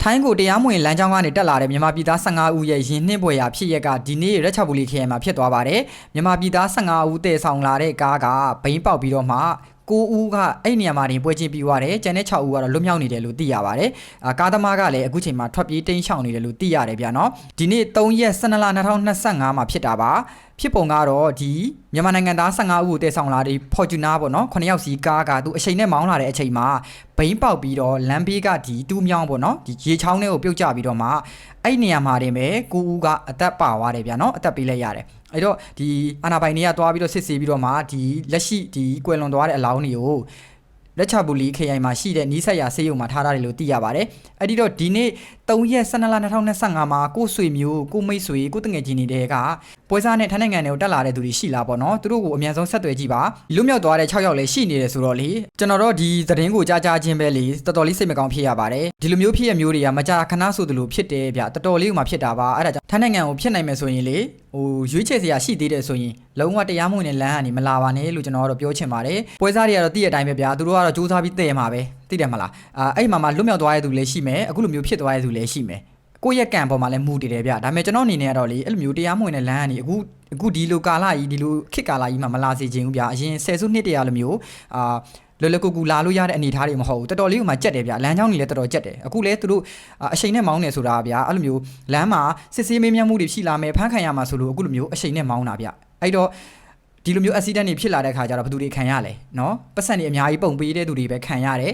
ထိုင်းကိုတရားမဝင်လမ်းကြောင်းကနေတက်လာတဲ့မြန်မာပြည်သား15ဦးရဲ့ရင်နှင်းပွဲရာဖြစ်ရက်ကဒီနေ့ရက်ချပူလီခရိုင်မှာဖြစ်သွားပါတယ်မြန်မာပြည်သား15ဦးတည်ဆောင်လာတဲ့ကားကဘိန်းပေါက်ပြီးတော့မှ9ဦးကအဲ့နေရာမှာတင်ပွဲချင်းပြီးသွားတယ်ကျန်တဲ့6ဦးကတော့လွတ်မြောက်နေတယ်လို့သိရပါတယ်ကားသမားကလည်းအခုချိန်မှာထွက်ပြေးတိမ်းရှောင်နေတယ်လို့သိရတယ်ဗျာနော်ဒီနေ့3ရက်12လ2025မှာဖြစ်တာပါဖြစ်ပုံကတော့ဒီမြန်မာနိုင်ငံသား15ဦးကိုတည်ဆောင်လာတဲ့ Fortuner ပေါ့နော်9ယောက်စီကားကသူအချိန်နဲ့မောင်းလာတဲ့အချိန်မှာဘိန်းပေါက်ပြီးတော့လမ်းဘေးကဒီတူးမြောင်းပေါ့နော်ဒီရေချောင်းထဲကိုပြုတ်ကျပြီးတော့မှအဲ့နေရာမှာတင်ပဲ9ဦးကအသက်ပါသွားတယ်ဗျာနော်အသက်ပေးလိုက်ရတယ်အဲ့တော့ဒီအာနာပိုင်တွေကတွားပြီးတော့စစ်ဆေးပြီးတော့မှဒီလက်ရှိဒီကွယ်လွန်သွားတဲ့အလောင်းတွေကိုလက်ချပူလီခရိုင်မှာရှိတဲ့နီးစပ်ရာဆေးရုံမှာထားရတယ်လို့သိရပါတယ်အဲ့ဒီတော့ဒီနေ့3ရက်12လ2025မှာကိုဆွေမျိုးကိုမိတ်ဆွေကိုတငယ်ချင်းတွေကပွဲစားနဲ့ထိုင်းနိုင်ငံတွေကိုတက်လာတဲ့သူတွေရှိလားပေါ့နော်သူတို့ကိုအမြန်ဆုံးဆက်သွယ်ကြည့်ပါလွတ်မြောက်သွားတဲ့6ယောက်လည်းရှိနေတယ်ဆိုတော့လေကျွန်တော်တို့ဒီသတင်းကိုကြားချင်းပဲလေတော်တော်လေးစိတ်မကောင်းဖြစ်ရပါတယ်ဒီလိုမျိုးဖြစ်ရမျိုးတွေကမကြာခဏဆိုသလိုဖြစ်တယ်ဗျတော်တော်လေးကိုမှဖြစ်တာပါအဲ့ဒါကြောင့်ထိုင်းနိုင်ငံကိုဖြစ်နိုင်မယ်ဆိုရင်လေရွေးချယ်စရာရှိသေးတယ်ဆိုရင်လုံးဝတရားမဝင်တဲ့လမ်းကနေမလာပါနဲ့လို့ကျွန်တော်တို့ပြောချင်ပါတယ်ပွဲစားတွေကတော့သိတဲ့အတိုင်းပဲဗျသူတို့ကတော့စူးစမ်းပြီးတည်မှာပဲသိတယ်မလားအဲ့မှာလွတ်မြောက်သွားတဲ့သူလည်းရှိမယ်အခုလိုမျိုးဖြစ်သွားတဲ့သူလည်းရှိမယ်ကိုယ့်ရဲ့ကံပေါ်မှာလည်းမူတည်တယ်ဗျဒါပေမဲ့ကျွန်တော်အနေနဲ့ကတော့လေအဲ့လိုမျိုးတရားမဝင်တဲ့လမ်းကနေအခုဒီလိုကာလကြီးဒီလိုခေတ်ကာလကြီးမှာမလာစေချင်ဘူးဗျအရင်10စုနှစ်တရာလိုမျိုးလောလောကူလာလို့ရတဲ့အနေအထားတွေမဟုတ်ဘူးတော်တော်လေးကမှကြက်တယ်ဗျလမ်းကြောင်းကြီးလည်းတော်တော်ကြက်တယ်အခုလည်းသူတို့အချိန်နဲ့မောင်းနေဆိုတာဗျအဲ့လိုမျိုးလမ်းမှာစစ်ဆေးမေးမြန်းမှုတွေရှိလာမယ်ဖမ်းခံရမှာဆိုလို့အခုလိုမျိုးအချိန်နဲ့မောင်းတာဗျအဲ့တော့ဒီလိုမျိုး accident တွေဖြစ်လာတဲ့ခါကျတော့ဘယ်သူတွေခံရလဲနော်ပတ်စံတွေအများကြီးပုံပေးတဲ့သူတွေပဲခံရတယ်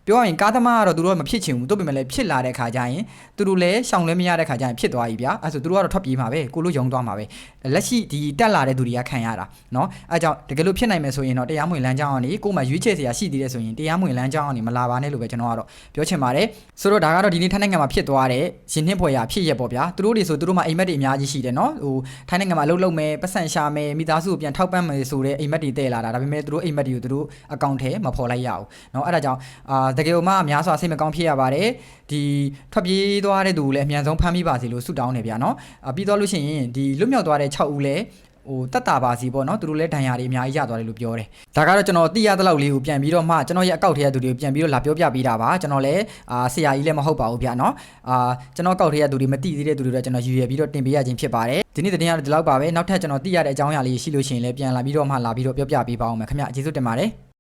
ပြောရင်ကားသမားကတော့သူတို့မဖြစ်ချင်ဘူးတို့ပြင်မဲ့လည်းဖြစ်လာတဲ့ခါကျရင်သူတို့လည်းရှောင်လဲမရတဲ့ခါကျရင်ဖြစ်သွားပြီဗျာအဲဆိုသူတို့ကတော့ထွက်ပြေးမှာပဲကိုလို့ယုံသွားမှာပဲလက်ရှိဒီတက်လာတဲ့သူတွေကခံရတာเนาะအဲကြောင့်တကယ်လို့ဖြစ်နိုင်မယ်ဆိုရင်တော့တရားမဝင်လမ်းကြောင်းကနေကိုယ်မှရွေးချယ်စရာရှိသေးတယ်ဆိုရင်တရားမဝင်လမ်းကြောင်းကနေမလာပါနဲ့လို့ပဲကျွန်တော်ကတော့ပြောချင်ပါတယ်ဆိုတော့ဒါကတော့ဒီနေ့ထိုင်းနိုင်ငံမှာဖြစ်သွားတဲ့ရှင်နှင်းဖွယ်ရာဖြစ်ရပေါ့ဗျာသူတို့တွေဆိုသူတို့မှအိမ်မက်တွေအများကြီးရှိတယ်เนาะဟိုထိုင်းနိုင်ငံမှာအလုပ်လုပ်မယ်ပတ်စံရှာမယ်မိသားစုကိုပြန်ထောက်ပံ့မယ်ဆိုတဲ့အိမ်မက်တွေတည်လာတာဒါပေမဲ့သူတို့အိမ်မက်တွေကိုသူတို့အကောင့်ထဲမဖော်လိုက်ရဘူးเนาะအဲဒါကြောင့်တကယ်မှများစွာစိတ်မကောင်းဖြစ်ရပါတယ်ဒီထွက်ပြေးသွားတဲ့သူလည်းအမြန်ဆုံးဖမ်းမိပါစေလို့ဆုတောင်းနေဗျာနော်ပြီးတော့လို့ရှိရင်ဒီလွတ်မြောက်သွားတဲ့6ဦးလည်းတက်တာပါစီပေါ့နော်သူတို့လည်းဒဏ်ရာတွေအများကြီးရသွားတယ်လို့ပြောတယ်ဒါကတော့ကျွန်တော်သိရတဲ့လောက်လေးကိုပြန်ပြီးတော့မှကျွန်တော်ရဲ့အကောက်ထဲရသူတွေကိုပြန်ပြီးတော့လာပြောပြပေးတာပါကျွန်တော်လည်းဆရာကြီးလည်းမဟုတ်ပါဘူးဗျာနော်ကျွန်တော်အကောက်ထဲရသူတွေမသိသေးတဲ့သူတွေတော့ကျွန်တော်ယူရပြီးတော့တင်ပေးရခြင်းဖြစ်ပါတယ်ဒီနေ့သတင်းကတော့ဒီလောက်ပါပဲနောက်ထပ်ကျွန်တော်သိရတဲ့အကြောင်းအရာလေးရှိလို့ရှိရင်လည်းပြန်လာပြီးတော့မှလာပြီးတော့ပြောပြပေးပါအောင်မယ်ခင်ဗျကျေးဇူးတင်ပါတယ်